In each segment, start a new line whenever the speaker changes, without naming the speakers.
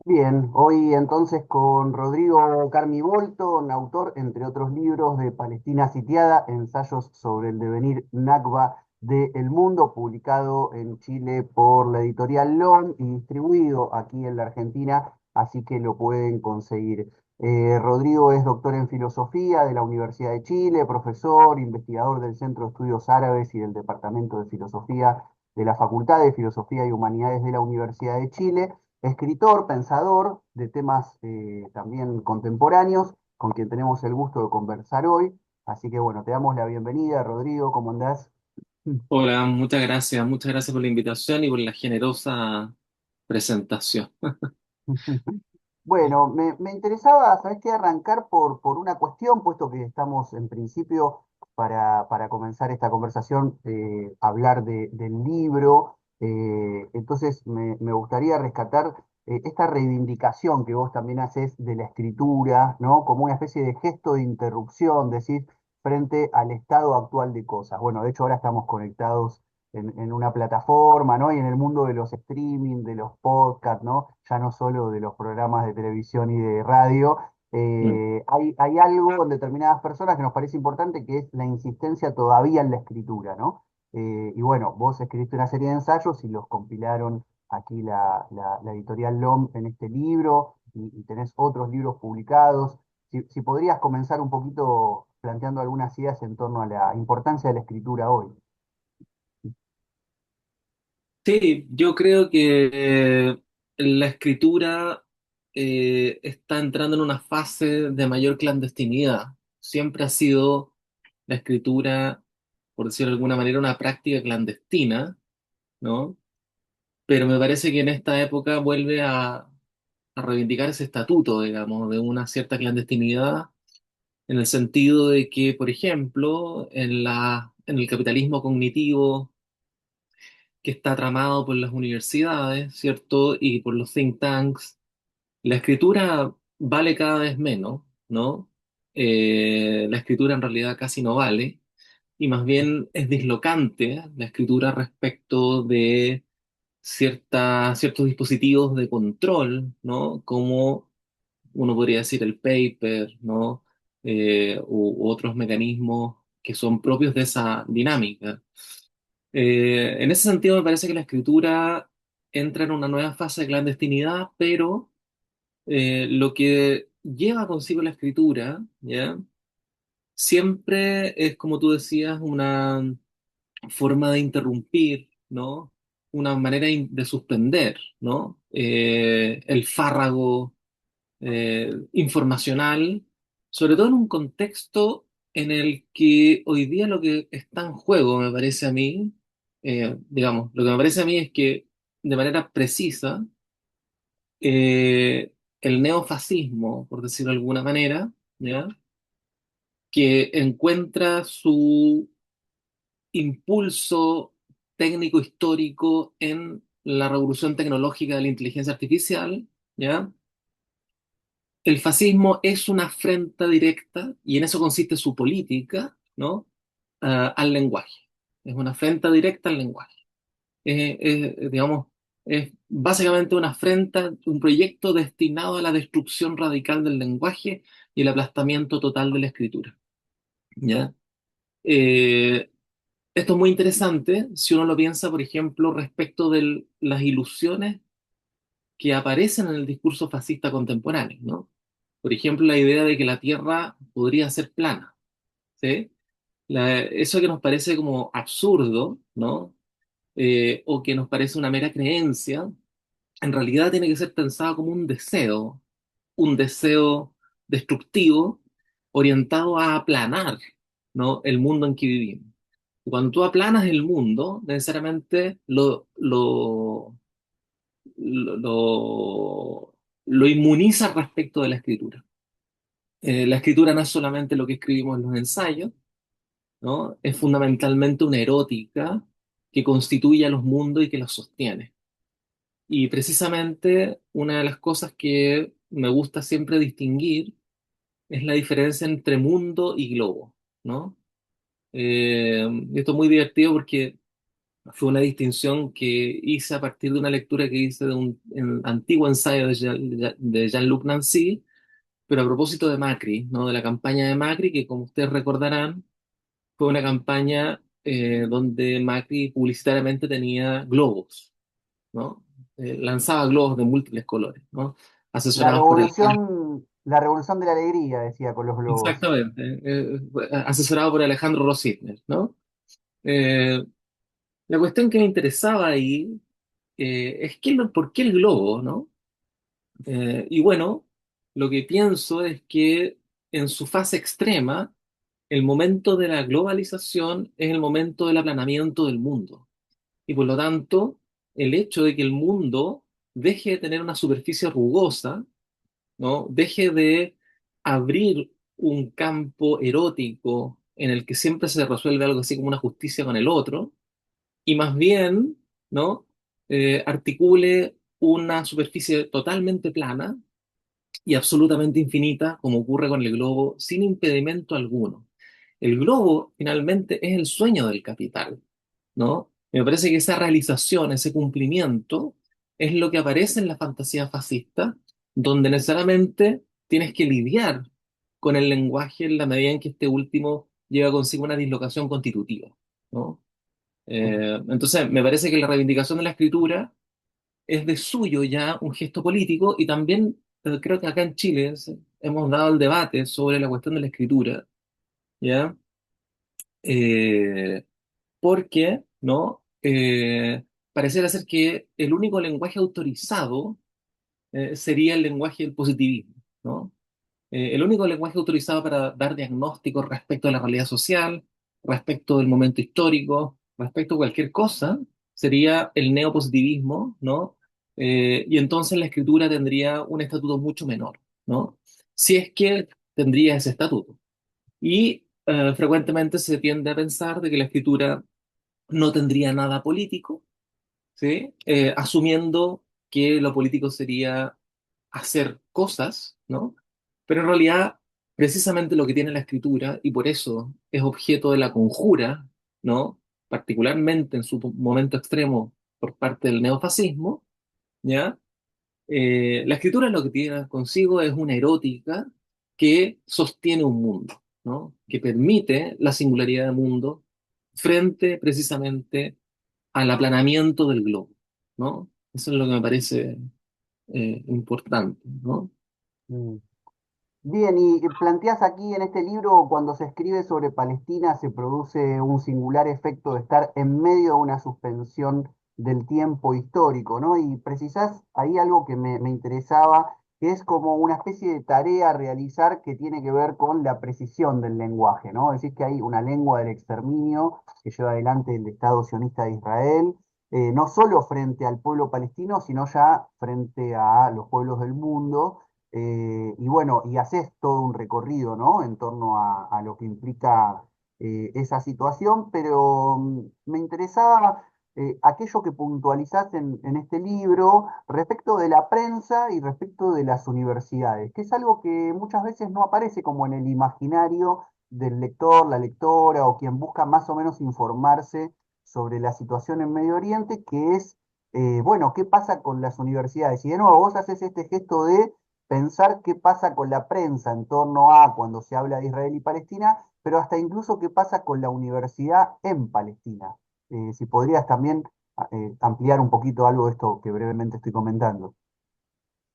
Bien, hoy entonces con Rodrigo Carmi Bolton, autor, entre otros libros, de Palestina sitiada, ensayos sobre el devenir Nakba del mundo, publicado en Chile por la editorial LOM y distribuido aquí en la Argentina, así que lo pueden conseguir. Rodrigo es doctor en filosofía de la Universidad de Chile, profesor, investigador del Centro de Estudios Árabes y del Departamento de Filosofía de la Facultad de Filosofía y Humanidades de la Universidad de Chile, escritor, pensador de temas también contemporáneos, con quien tenemos el gusto de conversar hoy. Así que bueno, te damos la bienvenida, Rodrigo, ¿cómo andás?
Hola, muchas gracias por la invitación y por la generosa presentación.
Bueno, me interesaba, ¿sabes qué? Arrancar por una cuestión, puesto que estamos en principio para comenzar esta conversación, hablar del libro. Entonces, me gustaría rescatar esta reivindicación que vos también haces de la escritura, ¿no? Como una especie de gesto de interrupción, decís, frente al estado actual de cosas. Bueno, de hecho, ahora estamos conectados en una plataforma, ¿no? Y en el mundo de los streaming, de los podcasts, ¿no? Ya no solo de los programas de televisión y de radio.
Mm.
Hay algo en determinadas personas que nos parece importante, que es la insistencia todavía en la escritura, ¿no? Y bueno, vos escribiste una serie de ensayos y los compilaron aquí la editorial LOM en este libro y tenés otros libros publicados. Si podrías comenzar un poquito planteando algunas ideas en torno a la importancia de la escritura hoy.
Sí, yo creo que la escritura está entrando en una fase de mayor clandestinidad. Siempre ha sido la escritura, por decirlo de alguna manera, una práctica clandestina, ¿no? Pero me parece que en esta época vuelve a reivindicar ese estatuto, digamos, de una cierta clandestinidad en el sentido de que, por ejemplo, en el capitalismo cognitivo que está tramado por las universidades, ¿cierto? Y por los think tanks, la escritura vale cada vez menos, ¿no? La escritura en realidad casi no vale, y más bien es dislocante la escritura respecto de ciertos dispositivos de control, ¿no? Como uno podría decir el paper, ¿no? U otros mecanismos que son propios de esa dinámica. En ese sentido, me parece que la escritura entra en una nueva fase de clandestinidad, pero lo que lleva consigo la escritura, ¿ya? Siempre es, como tú decías, una forma de interrumpir, ¿no? Una manera de suspender, ¿no? El fárrago informacional, sobre todo en un contexto en el que hoy día lo que está en juego, me parece a mí, digamos, lo que me parece a mí es que de manera precisa, el neofascismo, por decirlo de alguna manera, ¿ya? Que encuentra su impulso técnico histórico en la revolución tecnológica de la inteligencia artificial, ¿ya? El fascismo es una afrenta directa, y en eso consiste su política, ¿no? Al lenguaje. Es una afrenta directa al lenguaje. Digamos, es básicamente una afrenta, un proyecto destinado a la destrucción radical del lenguaje y el aplastamiento total de la escritura. ¿Ya? Eh, Esto es muy interesante si uno lo piensa, por ejemplo, respecto de las ilusiones que aparecen en el discurso fascista contemporáneo, ¿no? Por ejemplo, la idea de que la Tierra podría ser plana, ¿sí? Eso que nos parece como absurdo, ¿no? O que nos parece una mera creencia, en realidad tiene que ser pensado como un deseo destructivo orientado a aplanar, ¿no? El mundo en que vivimos. Cuando tú aplanas el mundo, necesariamente lo inmuniza respecto de la escritura. La escritura no es solamente lo que escribimos en los ensayos, ¿no? Es fundamentalmente una erótica que constituye a los mundos y que los sostiene. Y precisamente una de las cosas que me gusta siempre distinguir es la diferencia entre mundo y globo, ¿no? Y esto es muy divertido porque Fue una distinción que hice a partir de una lectura que hice de antiguo ensayo de Jean-Luc Nancy, pero a propósito de Macri, ¿no? De la campaña de Macri, que como ustedes recordarán, fue una campaña donde Macri publicitariamente tenía globos, ¿no? Lanzaba globos de múltiples colores, ¿no? Asesorados por el...
La revolución de la alegría, decía con los globos.
Exactamente, asesorado por Alejandro Rositner, ¿no? Eh, la cuestión que me interesaba ahí es por qué el globo, ¿no? Y bueno, lo que pienso es que en su fase extrema, el momento de la globalización es el momento del aplanamiento del mundo. Y por lo tanto, el hecho de que el mundo deje de tener una superficie rugosa, ¿no? Deje de abrir un campo erótico en el que siempre se resuelve algo así como una justicia con el otro, y más bien, ¿no? Articule una superficie totalmente plana y absolutamente infinita, como ocurre con el globo, sin impedimento alguno. El globo finalmente es el sueño del capital, ¿no? Me parece que esa realización, ese cumplimiento, es lo que aparece en la fantasía fascista, donde necesariamente tienes que lidiar con el lenguaje en la medida en que este último lleva consigo una dislocación constitutiva, ¿no? Entonces, me parece que la reivindicación de la escritura es de suyo ya un gesto político y también creo que acá en Chile hemos dado el debate sobre la cuestión de la escritura, ¿ya? Eh, Porque, ¿no? Pareciera ser que el único lenguaje autorizado sería el lenguaje del positivismo, ¿no? El único lenguaje autorizado para dar diagnósticos respecto a la realidad social, respecto del momento histórico, respecto a cualquier cosa, sería el neopositivismo, ¿no? Y entonces la escritura tendría un estatuto mucho menor, ¿no? Si es que tendría ese estatuto. Y frecuentemente se tiende a pensar de que la escritura no tendría nada político, ¿sí? Asumiendo que lo político sería hacer cosas, ¿no? Pero en realidad, precisamente lo que tiene la escritura, y por eso es objeto de la conjura, ¿no? Particularmente en su momento extremo por parte del neofascismo, ¿ya? La escritura lo que tiene consigo es una erótica que sostiene un mundo, ¿no? Que permite la singularidad del mundo frente precisamente al aplanamiento del globo, ¿no? Eso es lo que me parece importante, ¿no?
Mm. Bien, y planteas aquí en este libro, cuando se escribe sobre Palestina, se produce un singular efecto de estar en medio de una suspensión del tiempo histórico, ¿no? Y precisás ahí algo que me interesaba, que es como una especie de tarea a realizar que tiene que ver con la precisión del lenguaje, ¿no? Decís que hay una lengua del exterminio que lleva adelante el Estado sionista de Israel, no solo frente al pueblo palestino, sino ya frente a los pueblos del mundo y bueno, y haces todo un recorrido, ¿no? En torno a lo que implica esa situación, pero me interesaba aquello que puntualizás en este libro respecto de la prensa y respecto de las universidades, que es algo que muchas veces no aparece como en el imaginario del lector, la lectora o quien busca más o menos informarse sobre la situación en Medio Oriente, que es, bueno, ¿qué pasa con las universidades? Y de nuevo, vos haces este gesto de pensar qué pasa con la prensa en torno a cuando se habla de Israel y Palestina, pero hasta incluso qué pasa con la universidad en Palestina. Si podrías también ampliar un poquito algo de esto que brevemente estoy comentando.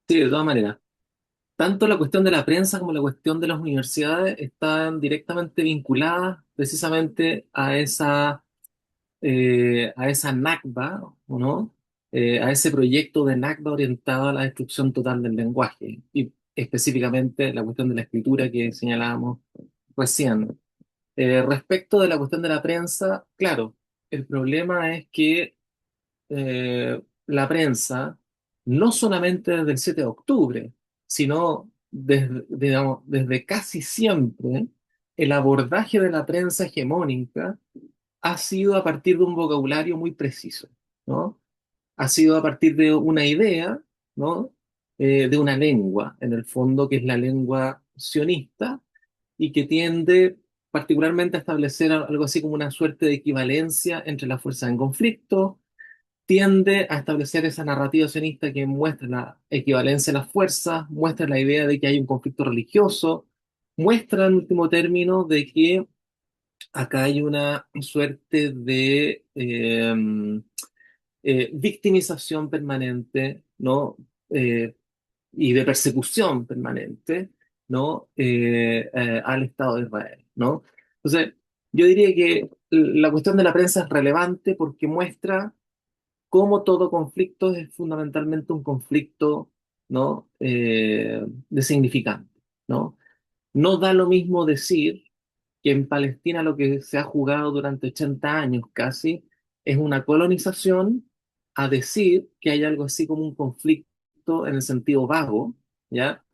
Sí, de todas maneras. Tanto la cuestión de la prensa como la cuestión de las universidades están directamente vinculadas precisamente a esa Nakba, ¿o ¿no? A ese proyecto de Nakba orientado a la destrucción total del lenguaje y específicamente la cuestión de la escritura que señalábamos recién. Respecto de la cuestión de la prensa, claro, el problema es que la prensa, no solamente desde el 7 de octubre, sino desde, digamos, desde casi siempre, el abordaje de la prensa hegemónica ha sido a partir de un vocabulario muy preciso, ¿no? Ha sido a partir de una idea, ¿no? De una lengua, en el fondo, que es la lengua sionista, y que tiende particularmente a establecer algo así como una suerte de equivalencia entre las fuerzas en conflicto, tiende a establecer esa narrativa sionista que muestra la equivalencia de las fuerzas, muestra la idea de que hay un conflicto religioso, muestra en último término de que acá hay una suerte de victimización permanente, ¿no? Y de persecución permanente, ¿no? Al Estado de Israel, ¿no? Entonces, yo diría que la cuestión de la prensa es relevante porque muestra cómo todo conflicto es fundamentalmente un conflicto, ¿no? De significante, ¿no? No da lo mismo decir que en Palestina lo que se ha jugado durante 80 años casi es una colonización, a decir que hay algo así como un conflicto en el sentido vago, ¿ya?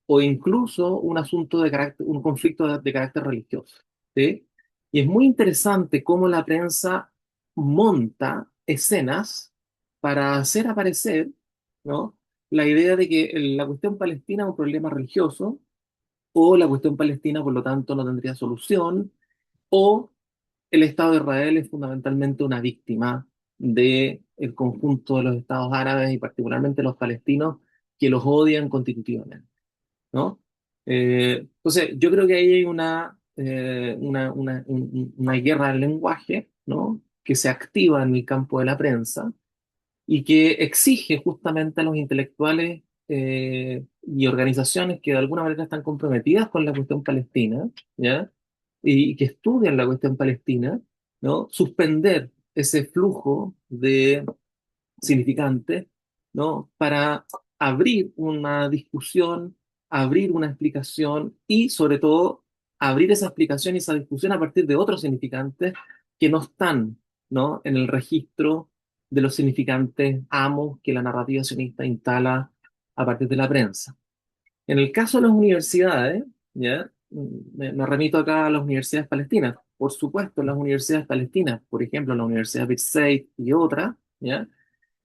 O incluso un asunto de carácter, un conflicto de carácter religioso, ¿sí? Y es muy interesante cómo la prensa monta escenas para hacer aparecer, ¿no? La idea de que la cuestión palestina es un problema religioso, o la cuestión palestina, por lo tanto, no tendría solución, o el Estado de Israel es fundamentalmente una víctima del conjunto de los estados árabes y particularmente los palestinos que los odian constitutivamente, ¿no? Entonces, yo creo que ahí hay una guerra del lenguaje, ¿no? Que se activa en el campo de la prensa y que exige justamente a los intelectuales y organizaciones que de alguna manera están comprometidas con la cuestión palestina, ¿ya? Y que estudian la cuestión palestina, ¿no? Suspender ese flujo de significante, ¿no? Para abrir una discusión, abrir una explicación y, sobre todo, abrir esa explicación y esa discusión a partir de otros significantes que no están, ¿no? En el registro de los significantes amos que la narrativa sionista instala a partir de la prensa. En el caso de las universidades, ¿ya? Me remito acá a las universidades palestinas. Por supuesto, las universidades palestinas, por ejemplo, la Universidad Birzeit y otras, ¿ya?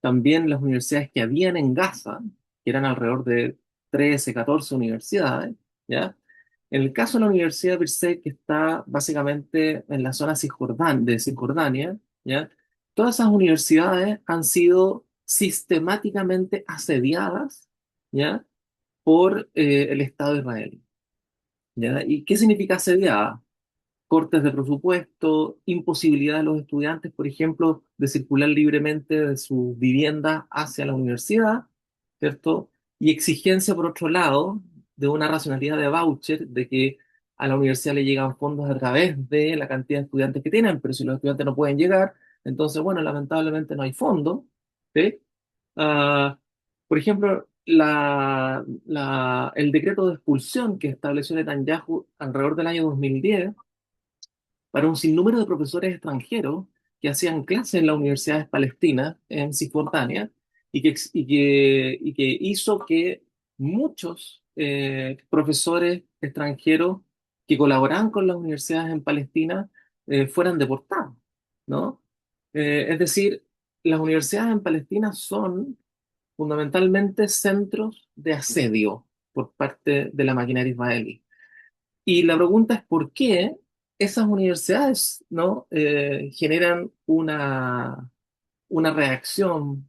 También las universidades que habían en Gaza, que eran alrededor de 13, 14 universidades, ¿ya? En el caso de la Universidad de Birzeit, que está básicamente en la zona de Cisjordania, ¿ya? Todas esas universidades han sido sistemáticamente asediadas, ¿ya? Por el Estado de Israel, ¿ya? ¿Y qué significa asediada? Cortes de presupuesto, imposibilidad de los estudiantes, por ejemplo, de circular libremente de su vivienda hacia la universidad, ¿cierto? Y exigencia, por otro lado, de una racionalidad de voucher, de que a la universidad le llegan fondos a través de la cantidad de estudiantes que tienen, pero si los estudiantes no pueden llegar, entonces, bueno, lamentablemente no hay fondos, ¿sí? Ah, por ejemplo, el decreto de expulsión que estableció Netanyahu alrededor del año 2010 para un sinnúmero de profesores extranjeros que hacían clases en las universidades palestinas en Cisjordania y que hizo que muchos profesores extranjeros que colaboraban con las universidades en Palestina fueran deportados, ¿no? Es decir, las universidades en Palestina son fundamentalmente centros de asedio por parte de la maquinaria israelí. Y la pregunta es por qué esas universidades, ¿no? Generan una reacción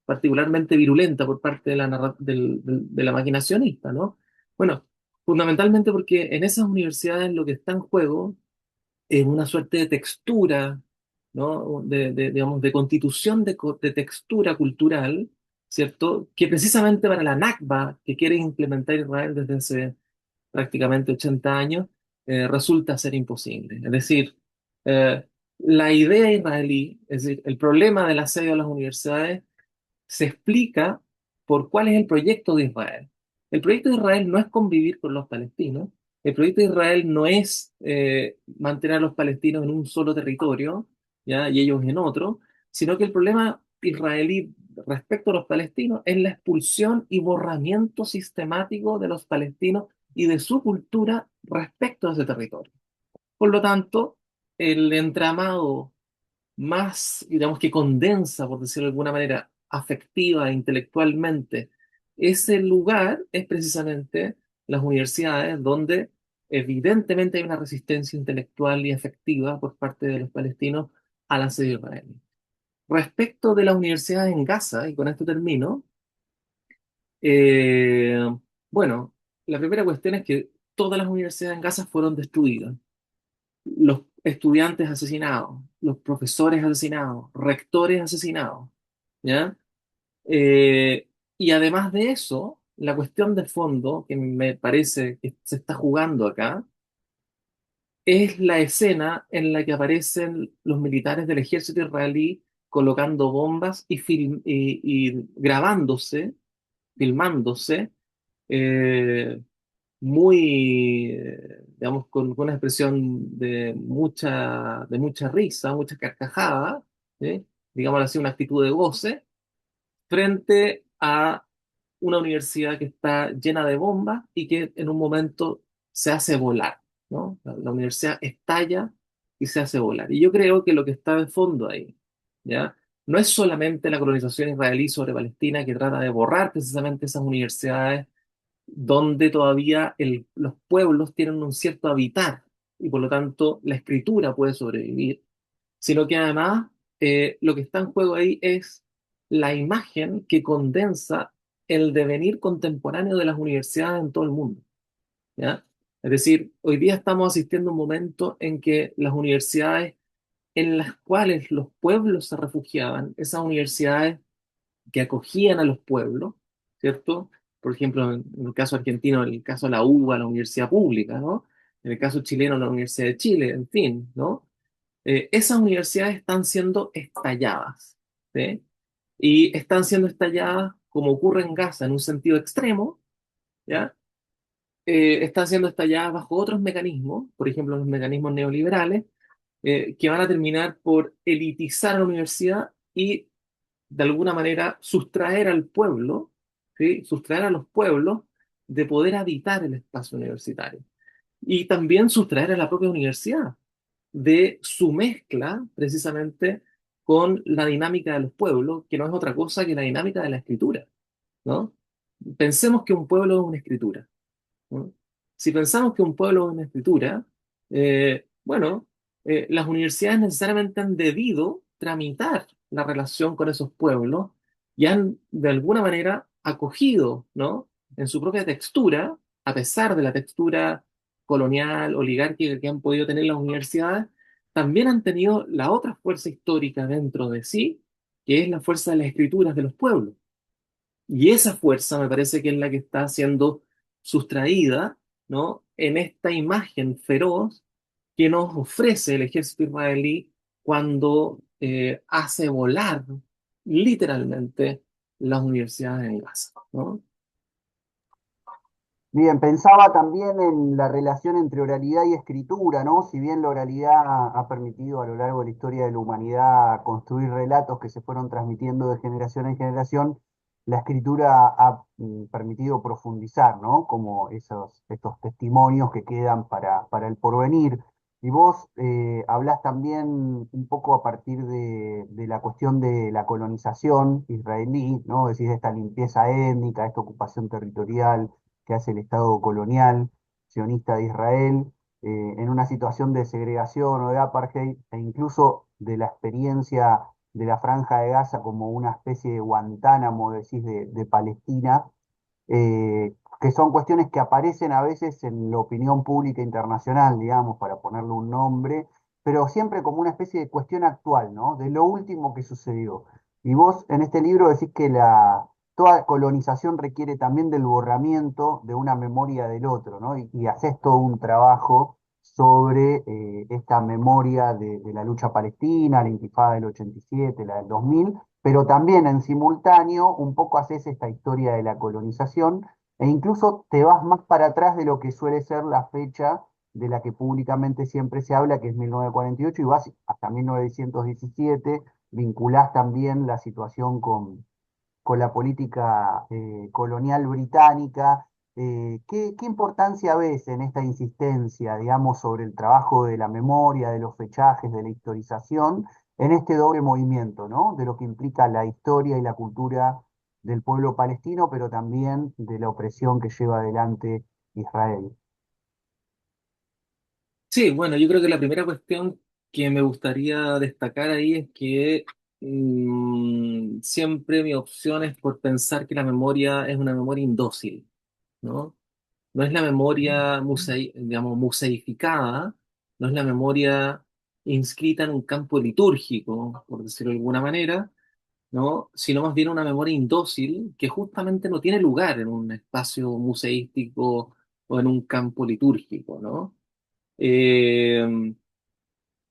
particularmente virulenta por parte de de la máquina sionista, ¿no? Bueno, fundamentalmente porque en esas universidades lo que está en juego es una suerte de textura, ¿no? Digamos, de constitución de textura cultural, ¿cierto? Que precisamente para la Nakba que quiere implementar Israel desde hace prácticamente 80 años, resulta ser imposible. Es decir, eh, la idea israelí, es decir, el problema del asedio a las universidades se explica por cuál es el proyecto de Israel. El proyecto de Israel no es convivir con los palestinos, el proyecto de Israel no es mantener a los palestinos en un solo territorio, ¿ya? Y ellos en otro, sino que el problema israelí respecto a los palestinos es la expulsión y borramiento sistemático de los palestinos y de su cultura respecto a ese territorio. Por lo tanto, el entramado más, digamos, que condensa, por decirlo de alguna manera, afectiva e intelectualmente, ese lugar es precisamente las universidades donde evidentemente hay una resistencia intelectual y efectiva por parte de los palestinos al asedio israelí. Respecto de las universidades en Gaza, y con esto termino, eh, bueno, la primera cuestión es que todas las universidades en Gaza fueron destruidas, los estudiantes asesinados, los profesores asesinados, rectores asesinados, ¿ya? Eh, y además de eso, la cuestión de fondo que me parece que se está jugando acá es la escena en la que aparecen los militares del ejército israelí colocando bombas y grabándose, filmándose, eh, muy, digamos, con una expresión de mucha risa, mucha carcajada, ¿sí? Digamos así, una actitud de goce, frente a una universidad que está llena de bombas y que en un momento se hace volar, ¿no? La universidad estalla y se hace volar. Y yo creo que lo que está de fondo ahí, ¿ya? No es solamente la colonización israelí sobre Palestina que trata de borrar precisamente esas universidades donde todavía los pueblos tienen un cierto hábitat y por lo tanto la escritura puede sobrevivir, sino que además lo que está en juego ahí es la imagen que condensa el devenir contemporáneo de las universidades en todo el mundo, ¿ya? Es decir, hoy día estamos asistiendo a un momento en que las universidades en las cuales los pueblos se refugiaban, esas universidades que acogían a los pueblos, ¿cierto? Por ejemplo, en el caso argentino, en el caso de la UBA, la universidad pública, ¿no? En el caso chileno, la Universidad de Chile, en fin, ¿no? Esas universidades están siendo estalladas, ¿sí? Y están siendo estalladas, como ocurre en Gaza, en un sentido extremo, ¿ya? Están siendo estalladas bajo otros mecanismos, por ejemplo, los mecanismos neoliberales, que van a terminar por elitizar a la universidad y, de alguna manera, sustraer al pueblo, ¿sí? Sustraer a los pueblos de poder habitar el espacio universitario. Y también sustraer a la propia universidad de su mezcla precisamente con la dinámica de los pueblos, que no es otra cosa que la dinámica de la escritura, ¿no? Pensemos que un pueblo es una escritura, ¿no? Si pensamos que un pueblo es una escritura, bueno, las universidades necesariamente han debido tramitar la relación con esos pueblos y han de alguna manera acogido, ¿no? En su propia textura, a pesar de la textura colonial, oligárquica que han podido tener las universidades, también han tenido la otra fuerza histórica dentro de sí, que es la fuerza de las escrituras de los pueblos. Y esa fuerza me parece que es la que está siendo sustraída, ¿no? En esta imagen feroz que nos ofrece el ejército israelí cuando hace volar literalmente las universidades en Gaza, ¿no?
Bien, pensaba también en la relación entre oralidad y escritura, ¿no? Si bien la oralidad ha permitido a lo largo de la historia de la humanidad construir relatos que se fueron transmitiendo de generación en generación, la escritura ha permitido profundizar, ¿no? Como estos testimonios que quedan para el porvenir. Y vos hablás también un poco a partir de la cuestión de la colonización israelí, ¿no? Decís esta limpieza étnica, esta ocupación territorial que hace el Estado colonial sionista de Israel, en una situación de segregación o de apartheid, e incluso de la experiencia de la Franja de Gaza como una especie de Guantánamo, decís, de Palestina, que son cuestiones que aparecen a veces en la opinión pública internacional, digamos, para ponerle un nombre, pero siempre como una especie de cuestión actual, ¿no? De lo último que sucedió. Y vos en este libro decís que toda colonización requiere también del borramiento de una memoria del otro, ¿no? Y haces todo un trabajo sobre esta memoria de la lucha palestina, la intifada del 87, la del 2000, pero también en simultáneo un poco haces esta historia de la colonización e incluso te vas más para atrás de lo que suele ser la fecha de la que públicamente siempre se habla, que es 1948, y vas hasta 1917, vinculás también la situación con la política colonial británica. ¿Qué importancia ves en esta insistencia, digamos, sobre el trabajo de la memoria, de los fechajes, de la historización, en este doble movimiento, ¿no? De lo que implica la historia y la cultura del pueblo palestino, pero también de la opresión que lleva adelante Israel?
Sí, bueno, yo creo que la primera cuestión que me gustaría destacar ahí es que siempre mi opción es por pensar que la memoria es una memoria indócil, ¿no? No es la memoria digamos, museificada, no es la memoria inscrita en un campo litúrgico, por decirlo de alguna manera, ¿no? Sino más bien una memoria indócil que justamente no tiene lugar en un espacio museístico o en un campo litúrgico, ¿no? Eh,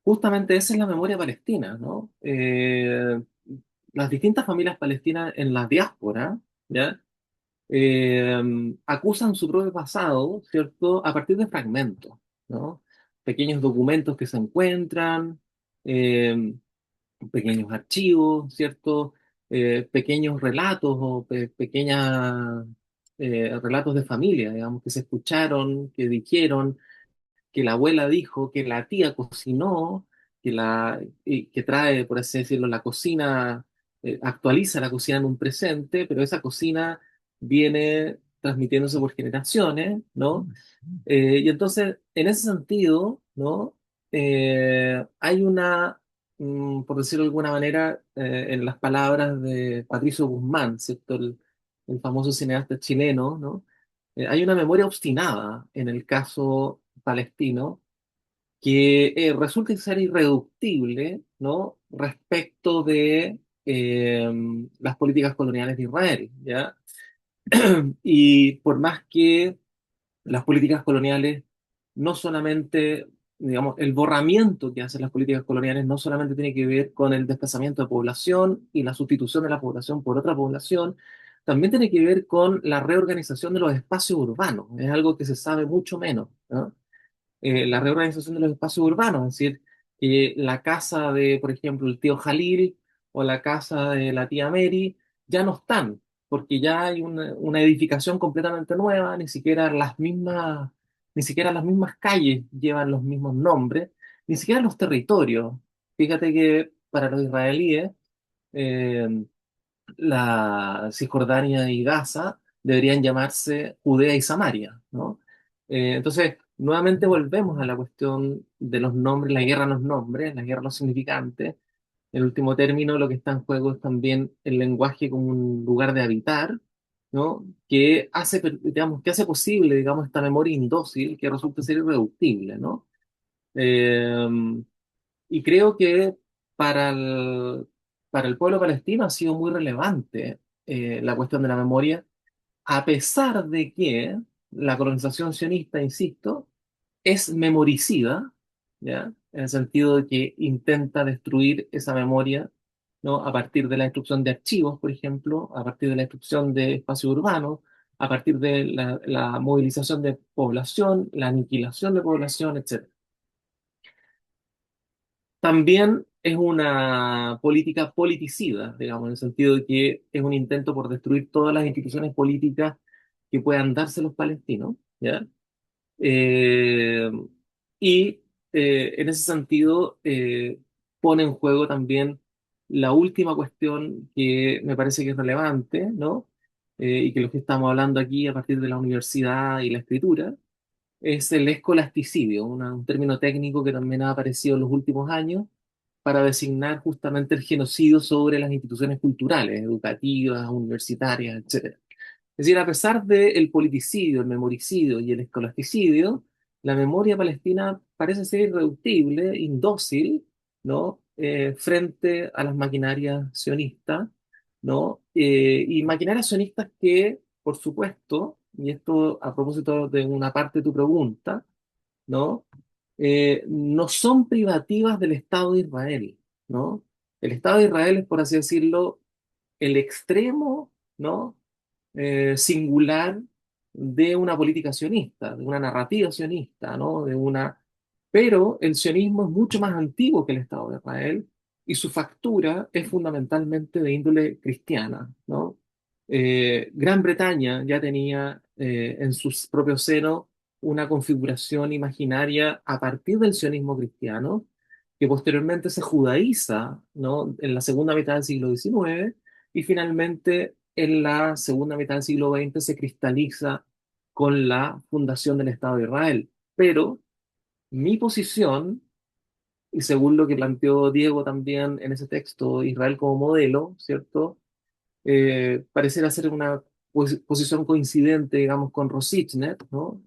Justamente esa es la memoria palestina, ¿no? Las distintas familias palestinas en la diáspora, ¿ya? Acusan su propio pasado, ¿cierto? A partir de fragmentos, ¿no? Pequeños documentos que se encuentran, eh, pequeños archivos, ¿cierto? Pequeños relatos o pequeñas relatos de familia, digamos, que se escucharon, que dijeron, que la abuela dijo, que la tía cocinó, y que trae, por así decirlo, la cocina, actualiza la cocina en un presente, pero esa cocina viene transmitiéndose por generaciones, ¿no? Y entonces, en ese sentido, ¿no? Hay por decirlo de alguna manera, en las palabras de Patricio Guzmán, ¿cierto? El famoso cineasta chileno, ¿no? Hay una memoria obstinada en el caso palestino que resulta ser irreductible, ¿no? Respecto de las políticas coloniales de Israel, ¿ya? Y por más que las políticas coloniales no solamente, digamos, el borramiento que hacen las políticas coloniales no solamente tiene que ver con el desplazamiento de población y la sustitución de la población por otra población, también tiene que ver con la reorganización de los espacios urbanos. Es algo que se sabe mucho menos, ¿no? La reorganización de los espacios urbanos, es decir, que la casa de, por ejemplo, el tío Jalil o la casa de la tía Mary ya no están, porque ya hay una edificación completamente nueva, ni siquiera las mismas calles llevan los mismos nombres, ni siquiera los territorios. Fíjate que para los israelíes, eh, la Cisjordania y Gaza deberían llamarse Judea y Samaria, ¿no? Entonces, nuevamente volvemos a la cuestión de los nombres, la guerra a los nombres, la guerra a los significantes. En último término, lo que está en juego es también el lenguaje como un lugar de habitar, ¿no? Que hace, digamos, que hace posible, digamos, esta memoria indócil que resulta ser irreductible, ¿no? Eh, y creo que para el, para el pueblo palestino ha sido muy relevante la cuestión de la memoria, a pesar de que la colonización sionista, insisto, es memoricida, ¿ya? En el sentido de que intenta destruir esa memoria, ¿no? A partir de la destrucción de archivos, por ejemplo, a partir de la destrucción de espacios urbanos, a partir de la movilización de población, la aniquilación de población, etc. También es una política politicida, digamos, en el sentido de que es un intento por destruir todas las instituciones políticas que puedan darse los palestinos, ¿ya? Eh, y en ese sentido pone en juego también la última cuestión que me parece que es relevante, ¿no? Y que lo que estamos hablando aquí a partir de la universidad y la escritura, es el escolasticidio, un término técnico que también ha aparecido en los últimos años para designar justamente el genocidio sobre las instituciones culturales, educativas, universitarias, etcétera. Es decir, a pesar del politicidio, el memoricidio y el escolasticidio, la memoria palestina parece ser irreductible, indócil, ¿no? Frente a las maquinarias sionistas, ¿no? Y maquinarias sionistas que, por supuesto, y esto a propósito de una parte de tu pregunta, ¿no? No son privativas del Estado de Israel, ¿no? El Estado de Israel es, por así decirlo, el extremo, ¿no? Singular de una política sionista, de una narrativa sionista, ¿no? Pero el sionismo es mucho más antiguo que el Estado de Israel y su factura es fundamentalmente de índole cristiana, ¿no? Gran Bretaña ya tenía en su propio seno una configuración imaginaria a partir del sionismo cristiano, que posteriormente se judaiza, ¿no? En la segunda mitad del siglo XIX y finalmente en la segunda mitad del siglo XX se cristaliza con la fundación del Estado de Israel. Pero Mi posición, y según lo que planteó Diego también en ese texto, Israel como modelo, ¿cierto? Pareciera ser una posición coincidente, digamos, con Rosichner, ¿no?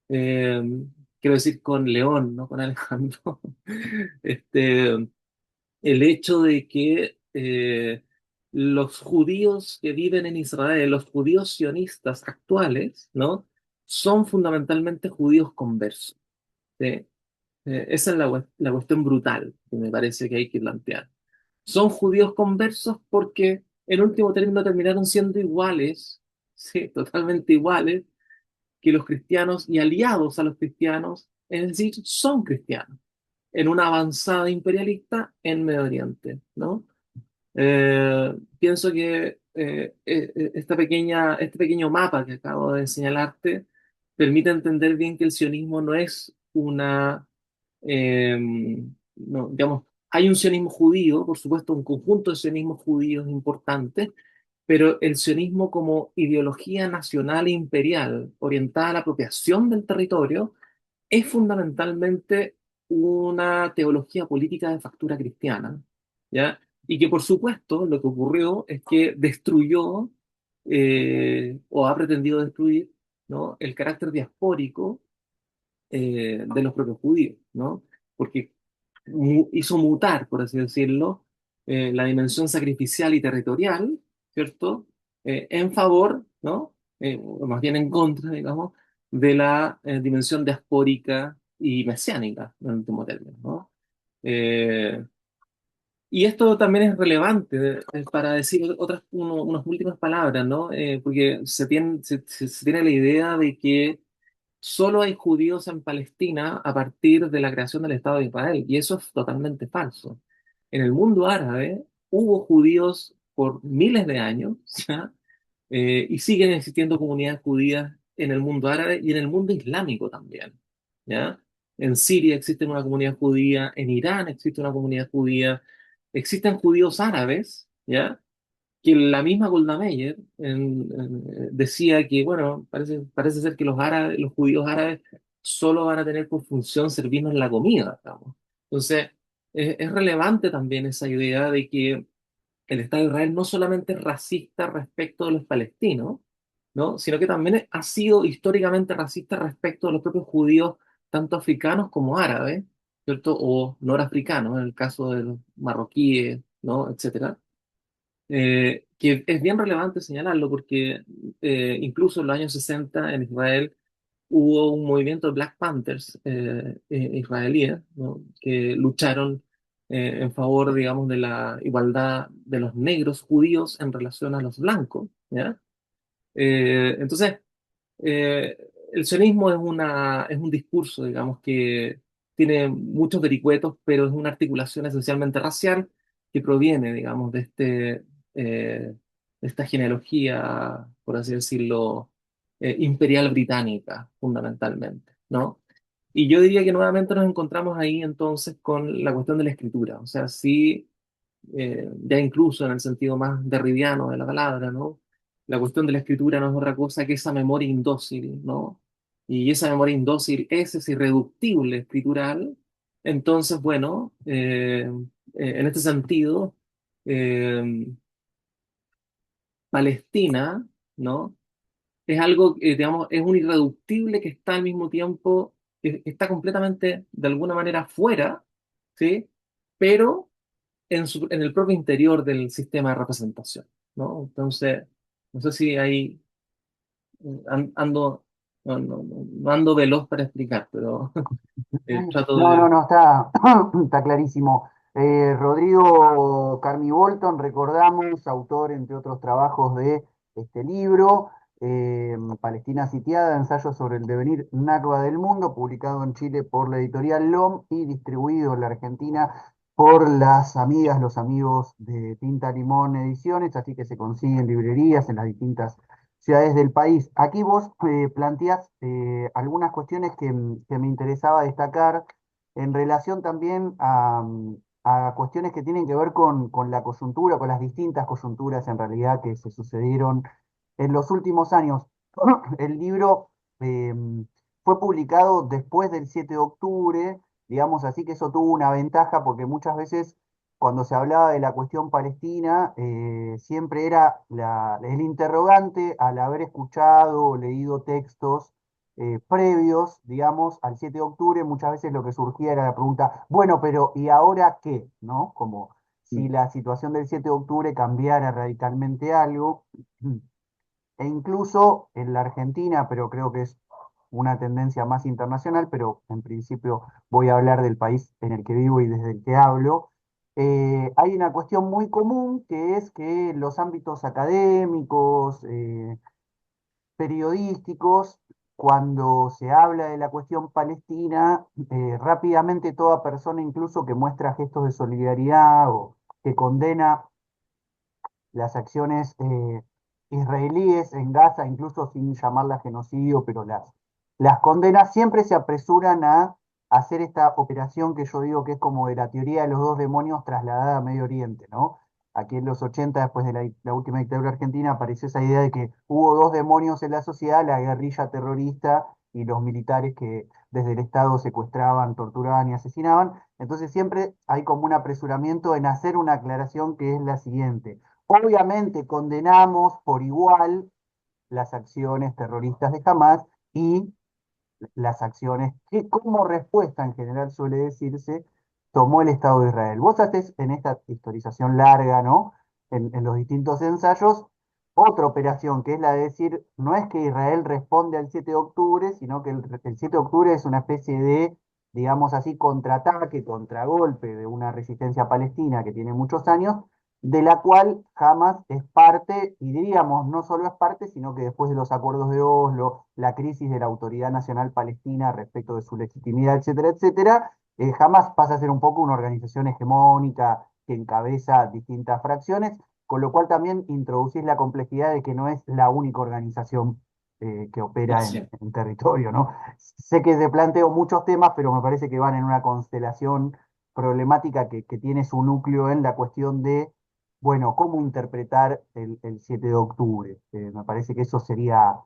Eh, Quiero decir con León, no con Alejandro. Este, el hecho de que los judíos que viven en Israel, los judíos sionistas actuales, ¿no? Son fundamentalmente judíos conversos. ¿Sí? Esa es la cuestión brutal que me parece que hay que plantear. Son judíos conversos porque en último término terminaron siendo iguales, sí, totalmente iguales que los cristianos y aliados a los cristianos, es decir, son cristianos en una avanzada imperialista en Medio Oriente, ¿no? Pienso que este pequeño mapa que acabo de señalarte permite entender bien que el sionismo no es digamos, hay un sionismo judío, por supuesto, un conjunto de sionismos judíos importantes, pero el sionismo como ideología nacional e imperial orientada a la apropiación del territorio es fundamentalmente una teología política de factura cristiana, ¿ya? Y que por supuesto lo que ocurrió es que destruyó o ha pretendido destruir, ¿no? El carácter diaspórico de los propios judíos, ¿no? Porque hizo mutar, por así decirlo, la dimensión sacrificial y territorial, ¿cierto? En favor, ¿no? O más bien en contra, digamos, de la dimensión diaspórica y mesiánica, en último término, ¿no? Eh, y esto también es relevante para decir unas últimas palabras, ¿no? Porque se tiene la idea de que solo hay judíos en Palestina a partir de la creación del Estado de Israel, y eso es totalmente falso. En el mundo árabe hubo judíos por miles de años, ¿ya? Y siguen existiendo comunidades judías en el mundo árabe y en el mundo islámico también, ¿ya? En Siria existe una comunidad judía, en Irán existe una comunidad judía, existen judíos árabes, ¿ya? Que la misma Golda Meir decía que, bueno, parece ser que los árabes, los judíos árabes solo van a tener por función servirnos la comida, digamos. Entonces, es relevante también esa idea de que el Estado de Israel no solamente es racista respecto de los palestinos, ¿no? Sino que también ha sido históricamente racista respecto de los propios judíos, tanto africanos como árabes, ¿cierto? O norafricanos, en el caso de los marroquíes, ¿no? Etcétera, que es bien relevante señalarlo porque incluso en los años 60 en Israel hubo un movimiento de Black Panthers israelíes, ¿no? Que lucharon en favor, digamos, de la igualdad de los negros judíos en relación a los blancos, ¿ya? Entonces, eh, el sionismo es un discurso, digamos, que tiene muchos vericuetos, pero es una articulación esencialmente racial que proviene, digamos, de esta genealogía, por así decirlo, imperial británica, fundamentalmente, ¿no? Y yo diría que nuevamente nos encontramos ahí entonces con la cuestión de la escritura, o sea, sí ya incluso en el sentido más derridiano de la palabra, ¿no? La cuestión de la escritura no es otra cosa que esa memoria indócil, ¿no? Y esa memoria indócil es ese irreductible escritural. Entonces, bueno, en este sentido, eh, Palestina, ¿no? Es algo, digamos, es un irreductible que está al mismo tiempo, que está completamente, de alguna manera, fuera, ¿sí? Pero en el propio interior del sistema de representación, ¿no? Entonces, no sé si ahí ando, no ando veloz para explicar, pero trato
No, no,
de...
no, está, está clarísimo. Rodrigo Carmi Bolton, recordamos, autor, entre otros trabajos, de este libro, Palestina sitiada, ensayo sobre el devenir Nakba del mundo, publicado en Chile por la editorial LOM y distribuido en la Argentina por las amigas, los amigos de Tinta Limón Ediciones, así que se consigue en librerías en las distintas ciudades del país. Aquí vos planteás algunas cuestiones que me interesaba destacar en relación también a cuestiones que tienen que ver con la coyuntura, con las distintas coyunturas en realidad que se sucedieron en los últimos años. El libro fue publicado después del 7 de octubre, digamos así que eso tuvo una ventaja porque muchas veces cuando se hablaba de la cuestión palestina, siempre era el interrogante al haber escuchado o leído textos previos, digamos, al 7 de octubre, muchas veces lo que surgía era la pregunta, bueno, pero ¿y ahora qué? ¿No? Como si la situación del 7 de octubre cambiara radicalmente algo. E incluso en la Argentina, pero creo que es una tendencia más internacional, pero en principio voy a hablar del país en el que vivo y desde el que hablo, hay una cuestión muy común que es que los ámbitos académicos, periodísticos, cuando se habla de la cuestión palestina, rápidamente toda persona incluso que muestra gestos de solidaridad o que condena las acciones israelíes en Gaza, incluso sin llamarlas genocidio, pero las condenas siempre se apresuran a hacer esta operación que yo digo que es como de la teoría de los dos demonios trasladada a Medio Oriente, ¿no? Aquí en los 80 después de la última dictadura argentina, apareció esa idea de que hubo dos demonios en la sociedad, la guerrilla terrorista y los militares que desde el Estado secuestraban, torturaban y asesinaban. Entonces siempre hay como un apresuramiento en hacer una aclaración que es la siguiente. Obviamente condenamos por igual las acciones terroristas de Hamas y las acciones que como respuesta en general suele decirse, tomó el Estado de Israel. Vos haces en esta historización larga, ¿no? En los distintos ensayos, otra operación que es la de decir, no es que Israel responde al 7 de octubre, sino que el 7 de octubre es una especie de, digamos así, contraataque, contragolpe de una resistencia palestina que tiene muchos años, de la cual Hamas es parte, y diríamos, no solo es parte, sino que después de los acuerdos de Oslo, la crisis de la Autoridad Nacional Palestina respecto de su legitimidad, etcétera, etcétera, Hamas pasa a ser un poco una organización hegemónica que encabeza distintas fracciones, con lo cual también introducís la complejidad de que no es la única organización que opera
Sí.
en territorio, ¿no? Sé que te planteo muchos temas, pero me parece que van en una constelación problemática que tiene su núcleo en la cuestión de bueno, ¿cómo interpretar el 7 de octubre? Me parece que eso sería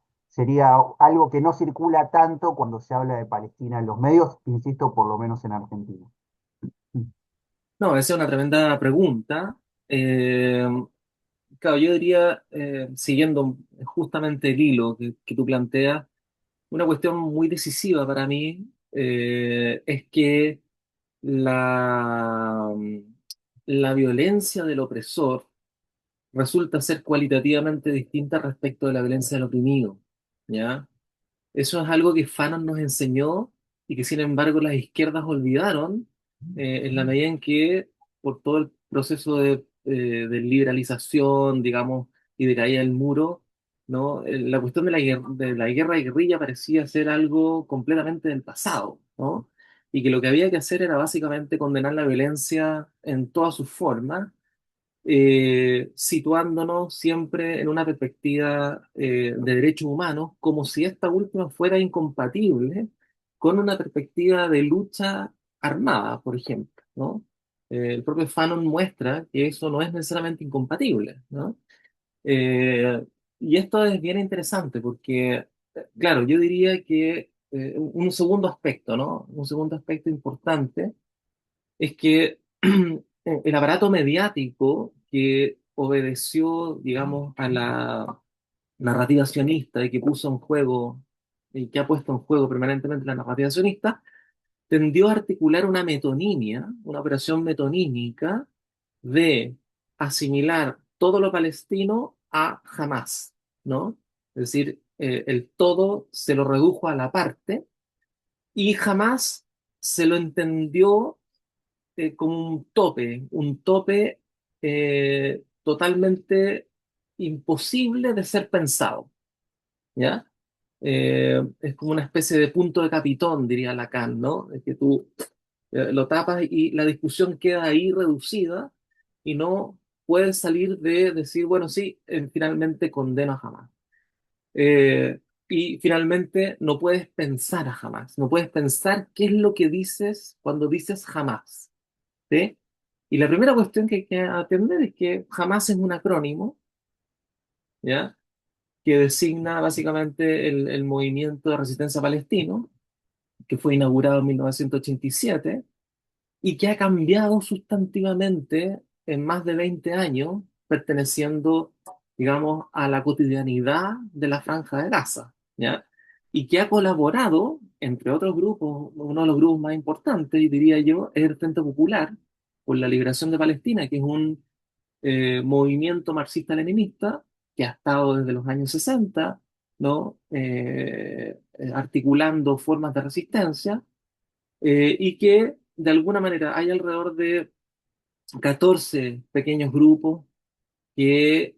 algo que no circula tanto cuando se habla de Palestina en los medios, insisto, por lo menos en Argentina.
No, esa es una tremenda pregunta. Eh, claro, yo diría, siguiendo justamente el hilo que tú planteas, una cuestión muy decisiva para mí es que la, la violencia del opresor resulta ser cualitativamente distinta respecto de la violencia del oprimido, ¿ya? Eso es algo que Fanon nos enseñó y que sin embargo las izquierdas olvidaron en la medida en que por todo el proceso de liberalización, digamos, y de caída del muro, ¿no? La cuestión de la guerra y guerrilla parecía ser algo completamente del pasado, ¿no? Y que lo que había que hacer era básicamente condenar la violencia en todas sus formas situándonos siempre en una perspectiva de derechos humanos, como si esta última fuera incompatible con una perspectiva de lucha armada, por ejemplo, ¿no? El propio Fanon muestra que eso no es necesariamente incompatible, ¿no? Eh, y esto es bien interesante porque, claro, yo diría que un segundo aspecto, ¿no? Un segundo aspecto importante es que el aparato mediático que obedeció, digamos, a la narrativa sionista y que puso en juego y que ha puesto en juego permanentemente la narrativa sionista, tendió a articular una metonimia, una operación metonímica de asimilar todo lo palestino a Hamas, ¿no? Es decir, el todo se lo redujo a la parte y Hamas se lo entendió como un tope totalmente imposible de ser pensado, ¿ya? Es como una especie de punto de capitón, diría Lacan, ¿no? Es que tú lo tapas y la discusión queda ahí reducida y no puedes salir de decir, bueno, sí, finalmente condeno a Hamas. Y finalmente no puedes pensar a Hamas, no puedes pensar qué es lo que dices cuando dices Hamas. ¿Sí? Y la primera cuestión que hay que atender es que jamás es un acrónimo, ¿ya? que designa básicamente el movimiento de resistencia palestino, que fue inaugurado en 1987 y que ha cambiado sustantivamente en más de 20 años, perteneciendo, digamos, a la cotidianidad de la Franja de Gaza, ¿ya? Y que ha colaborado, entre otros grupos, uno de los grupos más importantes, diría yo, es el Frente Popular por la Liberación de Palestina, que es un movimiento marxista-leninista que ha estado desde los años 60, ¿no? Articulando formas de resistencia y que de alguna manera hay alrededor de 14 pequeños grupos que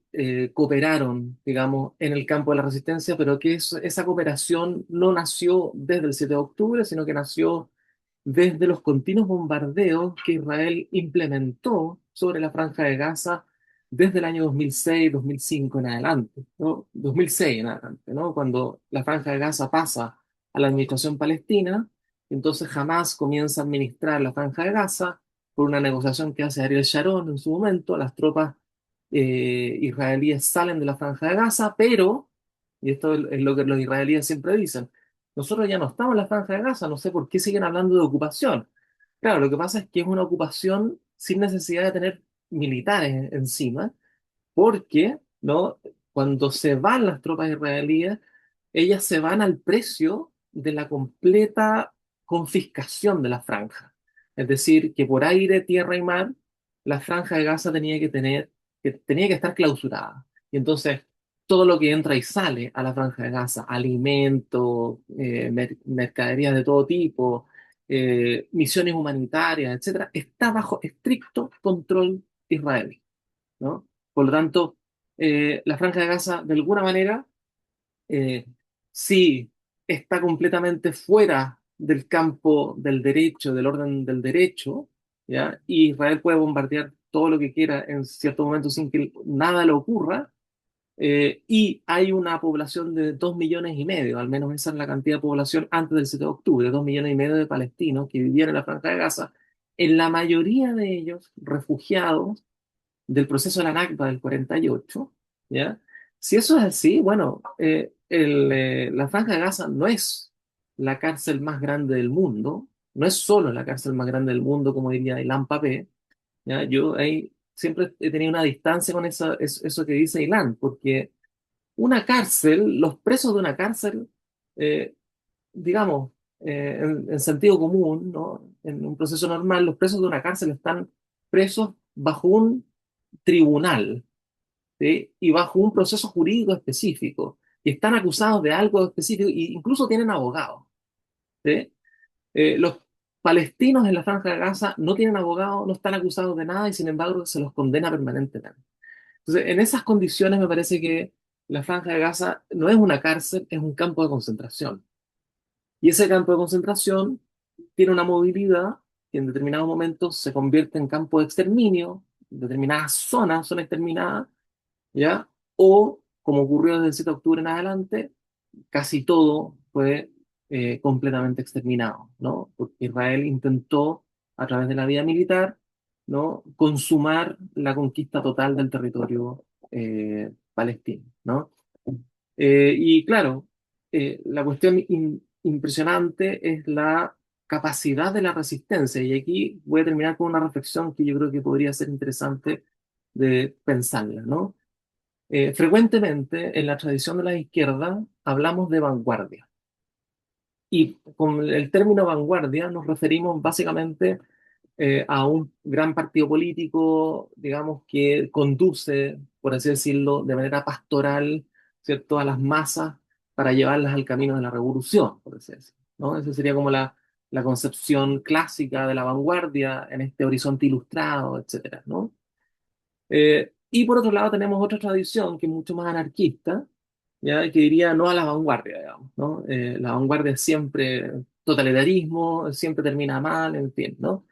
cooperaron, digamos, en el campo de la resistencia, pero que esa cooperación no nació desde el 7 de octubre, sino que nació desde los continuos bombardeos que Israel implementó sobre la Franja de Gaza desde el año 2006, 2005 en adelante, ¿no? 2006 en adelante, ¿no? Cuando la Franja de Gaza pasa a la administración palestina, entonces Hamas comienza a administrar la Franja de Gaza por una negociación que hace Ariel Sharon en su momento. Las tropas israelíes salen de la Franja de Gaza, pero, y esto es lo que los israelíes siempre dicen, nosotros ya no estamos en la Franja de Gaza, no sé por qué siguen hablando de ocupación. Claro, lo que pasa es que es una ocupación sin necesidad de tener militares encima, porque, ¿no? Cuando se van las tropas israelíes, ellas se van al precio de la completa confiscación de la franja. Es decir, que por aire, tierra y mar, la franja de Gaza tenía que estar clausurada. Y entonces, todo lo que entra y sale a la franja de Gaza, alimentos, mercaderías de todo tipo, misiones humanitarias, etcétera, está bajo estricto control israelí, ¿no? Por lo tanto, la Franja de Gaza, de alguna manera, eh, sí está completamente fuera del campo del derecho, del orden del derecho, ¿ya? Y Israel puede bombardear todo lo que quiera en cierto momento sin que nada le ocurra. Y hay una población de 2,5 millones, al menos esa es la cantidad de población antes del 7 de octubre, 2,5 millones de palestinos que vivían en la Franja de Gaza, en la mayoría de ellos refugiados del proceso de la Nakba del 48, ¿ya? Si eso es así, bueno, la Franja de Gaza no es la cárcel más grande del mundo, no es solo la cárcel más grande del mundo, como diría Ilan Pappé, ¿ya? Yo ahí siempre he tenido una distancia con eso que dice Ilan, porque una cárcel, los presos de una cárcel, eh, digamos, en sentido común, ¿no? En un proceso normal, los presos de una cárcel están presos bajo un tribunal, ¿sí? Y bajo un proceso jurídico específico, y están acusados de algo específico, e incluso tienen abogados, ¿sí? Los palestinos en la Franja de Gaza no tienen abogados, no están acusados de nada y sin embargo se los condena permanentemente. Entonces, en esas condiciones me parece que la Franja de Gaza no es una cárcel, es un campo de concentración. Y ese campo de concentración tiene una movilidad que en determinados momentos se convierte en campo de exterminio, determinadas zonas son exterminadas, ¿ya? O, como ocurrió desde el 7 de octubre en adelante, casi todo fue completamente exterminado, ¿no? Porque Israel intentó, a través de la vía militar, ¿no? Consumar la conquista total del territorio palestino, ¿no? Y claro, la cuestión impresionante es la capacidad de la resistencia. Y aquí voy a terminar con una reflexión que yo creo que podría ser interesante de pensarla, ¿no? Frecuentemente en la tradición de la izquierda hablamos de vanguardia. Y con el término vanguardia nos referimos básicamente a un gran partido político, digamos, que conduce, por así decirlo, de manera pastoral, ¿cierto?, a las masas para llevarlas al camino de la revolución, por así decirlo, ¿no? Esa sería como la concepción clásica de la vanguardia en este horizonte ilustrado, etcétera, ¿no? Y por otro lado tenemos otra tradición que es mucho más anarquista, ¿ya? Que diría no a la vanguardia, digamos, ¿no? La vanguardia es siempre totalitarismo, siempre termina mal, en fin, ¿no?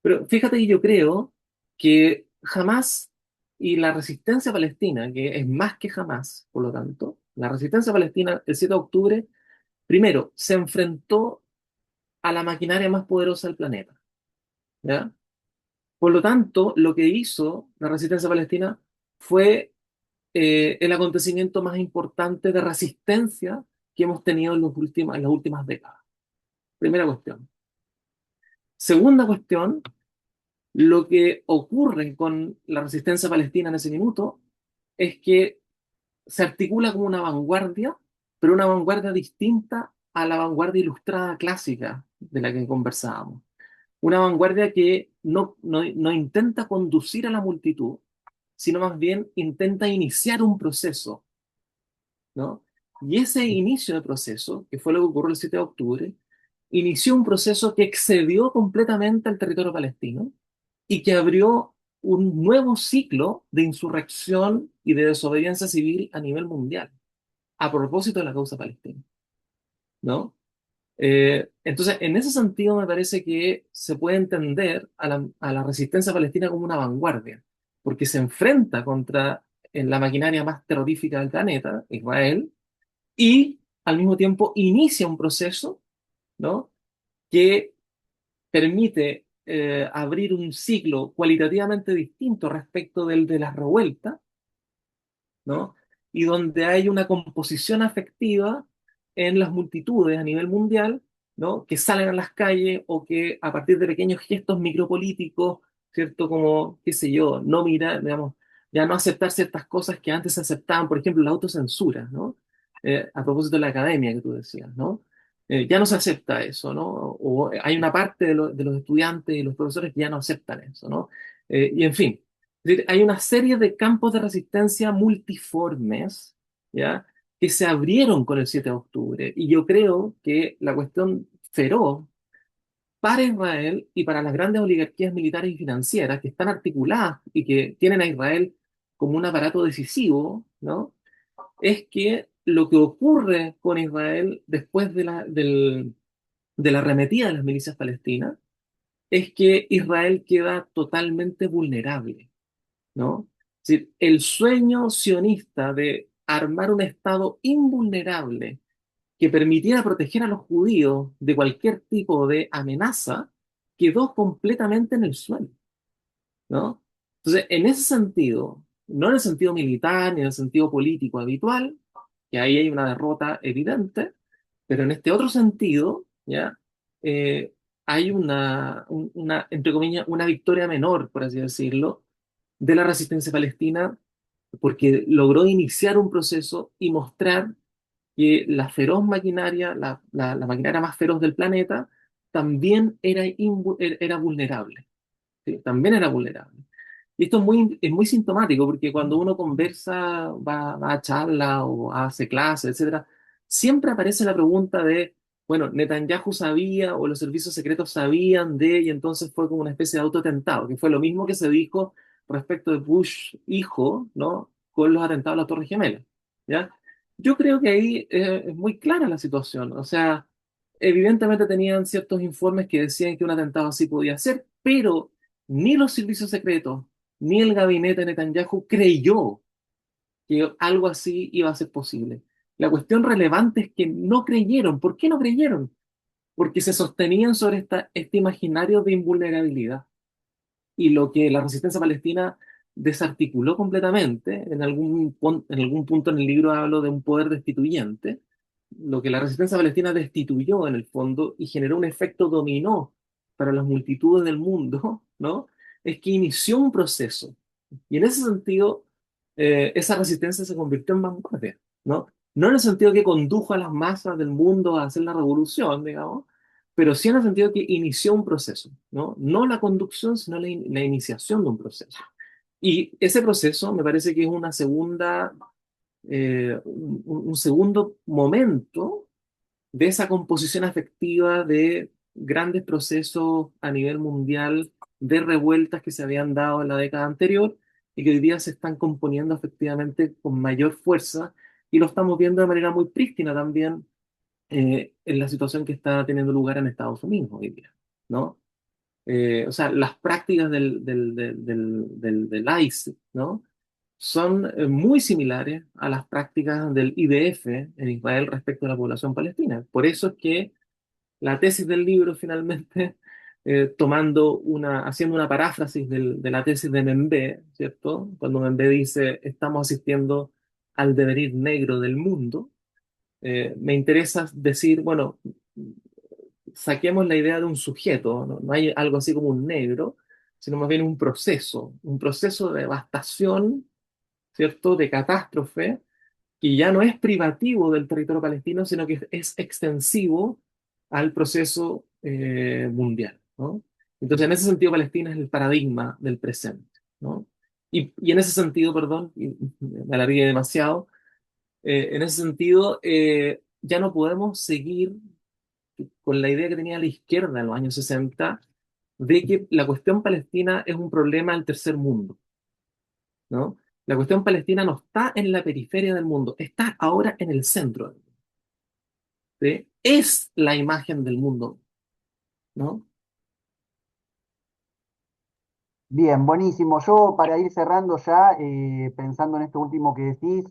Pero fíjate que yo creo que jamás y la resistencia palestina, que es más que jamás, por lo tanto, la resistencia palestina el 7 de octubre, primero, se enfrentó a la maquinaria más poderosa del planeta, ¿ya? Por lo tanto, lo que hizo la resistencia palestina fue el acontecimiento más importante de resistencia que hemos tenido en las últimas décadas. Primera cuestión. Segunda cuestión, lo que ocurre con la resistencia palestina en ese minuto es que se articula como una vanguardia, pero una vanguardia distinta a la vanguardia ilustrada clásica de la que conversábamos. Una vanguardia que no intenta conducir a la multitud, sino más bien intenta iniciar un proceso, ¿no? Y ese inicio de proceso, que fue lo que ocurrió el 7 de octubre, inició un proceso que excedió completamente al territorio palestino y que abrió un nuevo ciclo de insurrección y de desobediencia civil a nivel mundial, a propósito de la causa palestina, ¿no? Entonces, en ese sentido, me parece que se puede entender a la resistencia palestina como una vanguardia, porque se enfrenta contra en la maquinaria más terrorífica del planeta, Israel, y al mismo tiempo inicia un proceso, ¿no? Que permite abrir un ciclo cualitativamente distinto respecto del de las revueltas, ¿no? Y donde hay una composición afectiva en las multitudes a nivel mundial, ¿no? Que salen a las calles o que a partir de pequeños gestos micropolíticos, ¿cierto? Como, qué sé yo, no mirar, digamos, ya no aceptar ciertas cosas que antes se aceptaban, por ejemplo, la autocensura, ¿no? A propósito de la academia que tú decías, ¿no? Ya no se acepta eso, ¿no? O hay una parte de los estudiantes y los profesores que ya no aceptan eso, ¿no? Y en fin. Es decir, hay una serie de campos de resistencia multiformes, ¿ya? Que se abrieron con el 7 de octubre. Y yo creo que la cuestión feroz para Israel y para las grandes oligarquías militares y financieras que están articuladas y que tienen a Israel como un aparato decisivo, ¿no? Es que lo que ocurre con Israel después de la arremetida de las milicias palestinas es que Israel queda totalmente vulnerable, ¿no? Es decir, el sueño sionista de armar un Estado invulnerable que permitiera proteger a los judíos de cualquier tipo de amenaza quedó completamente en el suelo, ¿no? Entonces, en ese sentido, no en el sentido militar ni en el sentido político habitual, que ahí hay una derrota evidente, pero en este otro sentido, ¿ya? Hay entre comillas, una victoria menor, por así decirlo, de la resistencia palestina, porque logró iniciar un proceso y mostrar que la feroz maquinaria, la maquinaria más feroz del planeta, también era vulnerable, ¿sí? También era vulnerable. Y esto es muy sintomático porque cuando uno conversa, va a charla o hace clases, etcétera, siempre aparece la pregunta de, bueno, Netanyahu sabía o los servicios secretos sabían de, y entonces fue como una especie de autoatentado, que fue lo mismo que se dijo respecto de Bush hijo, ¿no? Con los atentados a la Torre Gemela, ¿ya? Yo creo que ahí es muy clara la situación, o sea, evidentemente tenían ciertos informes que decían que un atentado así podía ser, pero ni los servicios secretos ni el gabinete de Netanyahu creyó que algo así iba a ser posible. La cuestión relevante es que no creyeron. ¿Por qué no creyeron? Porque se sostenían sobre este imaginario de invulnerabilidad. Y lo que la resistencia palestina desarticuló completamente, en algún punto en el libro hablo de un poder destituyente, lo que la resistencia palestina destituyó en el fondo y generó un efecto dominó para las multitudes del mundo, ¿no? Es que inició un proceso. Y en ese sentido, esa resistencia se convirtió en vanguardia, ¿no? No en el sentido que condujo a las masas del mundo a hacer la revolución, digamos, pero sí en el sentido que inició un proceso, ¿no? No la conducción, sino la iniciación de un proceso. Y ese proceso me parece que es una un segundo momento de esa composición afectiva de grandes procesos a nivel mundial de revueltas que se habían dado en la década anterior y que hoy día se están componiendo efectivamente con mayor fuerza y lo estamos viendo de manera muy prístina también en la situación que está teniendo lugar en Estados Unidos hoy día, ¿no? O sea, las prácticas del ICE, ¿no? Son muy similares a las prácticas del IDF en Israel respecto a la población palestina. Por eso es que la tesis del libro finalmente haciendo una paráfrasis de la tesis de Membé, ¿cierto? Cuando Membé dice, estamos asistiendo al devenir negro del mundo, me interesa decir, bueno, saquemos la idea de un sujeto, ¿no? No hay algo así como un negro, sino más bien un proceso de devastación, ¿cierto? De catástrofe, que ya no es privativo del territorio palestino, sino que es extensivo al proceso mundial, ¿no? Entonces, en ese sentido, Palestina es el paradigma del presente, ¿no? Y en ese sentido, perdón, y me alargué demasiado, en ese sentido, ya no podemos seguir con la idea que tenía la izquierda en los años 60 de que la cuestión palestina es un problema del tercer mundo, ¿no? La cuestión palestina no está en la periferia del mundo, está ahora en el centro del mundo, ¿sí? Es la imagen del mundo, ¿no?
Bien, buenísimo. Yo para ir cerrando ya, pensando en esto último que decís,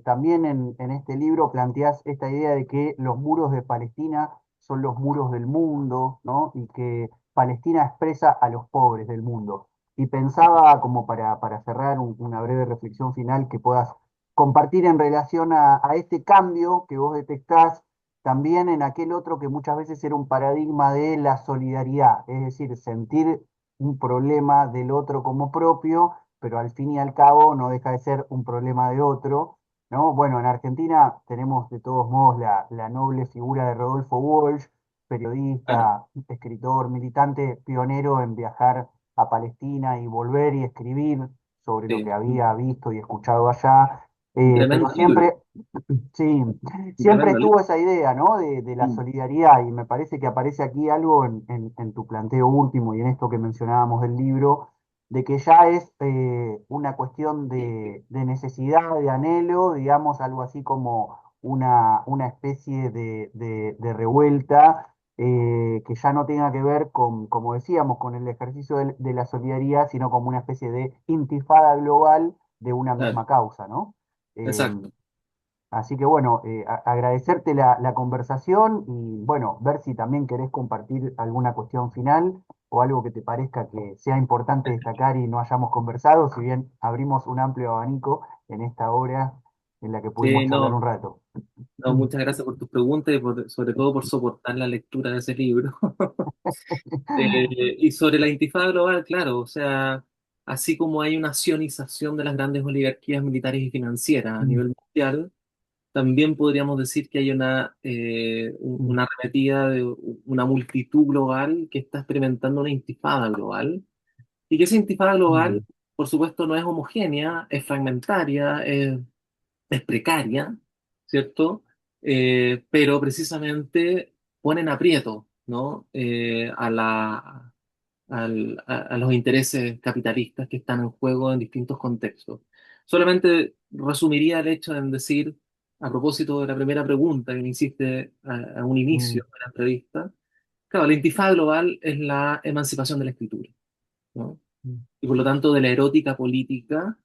también en este libro planteás esta idea de que los muros de Palestina son los muros del mundo, ¿no? Y que Palestina expresa a los pobres del mundo. Y pensaba, como para cerrar una breve reflexión final que puedas compartir en relación a este cambio que vos detectás también en aquel otro que muchas veces era un paradigma de la solidaridad, es decir, sentir un problema del otro como propio, pero al fin y al cabo no deja de ser un problema de otro, ¿no? Bueno, en Argentina tenemos de todos modos la noble figura de Rodolfo Walsh,
Claro,
periodista, escritor, militante, pionero en viajar a Palestina y volver y escribir sobre lo que
sí,
había visto y escuchado allá.
un
Pero
tremendo libro,
siempre, sí,
un
siempre
tremendo
estuvo
libro.
esa idea, ¿no? De la
Mm,
solidaridad y me parece que aparece aquí algo en tu planteo último y en esto que mencionábamos del libro, de que ya es una cuestión de necesidad, de anhelo, digamos, algo así como una especie de revuelta que ya no tenga que ver con, como decíamos, con el ejercicio de la solidaridad, sino como una especie de intifada global de una
claro,
misma causa, ¿no?
exacto.
Así que bueno, agradecerte la conversación y bueno, ver si también querés compartir alguna cuestión final o algo que te parezca que sea importante destacar y no hayamos conversado, si bien abrimos un amplio abanico en esta hora en la que pudimos
Sí,
charlar
no,
un rato.
no, muchas gracias por tus preguntas y sobre todo por soportar la lectura de ese libro. Y sobre la intifada global, claro, o sea, así como hay una sionización de las grandes oligarquías militares y financieras a nivel mundial, también podríamos decir que hay una arremetida de una multitud global que está experimentando una intifada global, y que esa intifada global, por supuesto, no es homogénea, es fragmentaria, es precaria, ¿cierto? Pero precisamente ponen aprieto, ¿no? A los intereses capitalistas que están en juego en distintos contextos. Solamente resumiría el hecho en decir, a propósito de la primera pregunta que me hiciste a un inicio de la entrevista, claro, la intifada global es la emancipación de la escritura, ¿no? Y por lo tanto de la erótica política,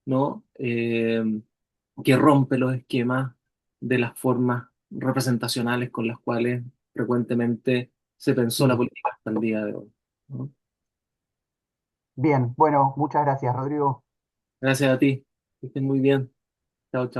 ¿no? Que rompe los esquemas de las formas representacionales con las cuales frecuentemente se pensó la política hasta el día de hoy, ¿no?
Bien, bueno, muchas gracias, Rodrigo.
Gracias a ti, que estén muy bien. Chao, chao.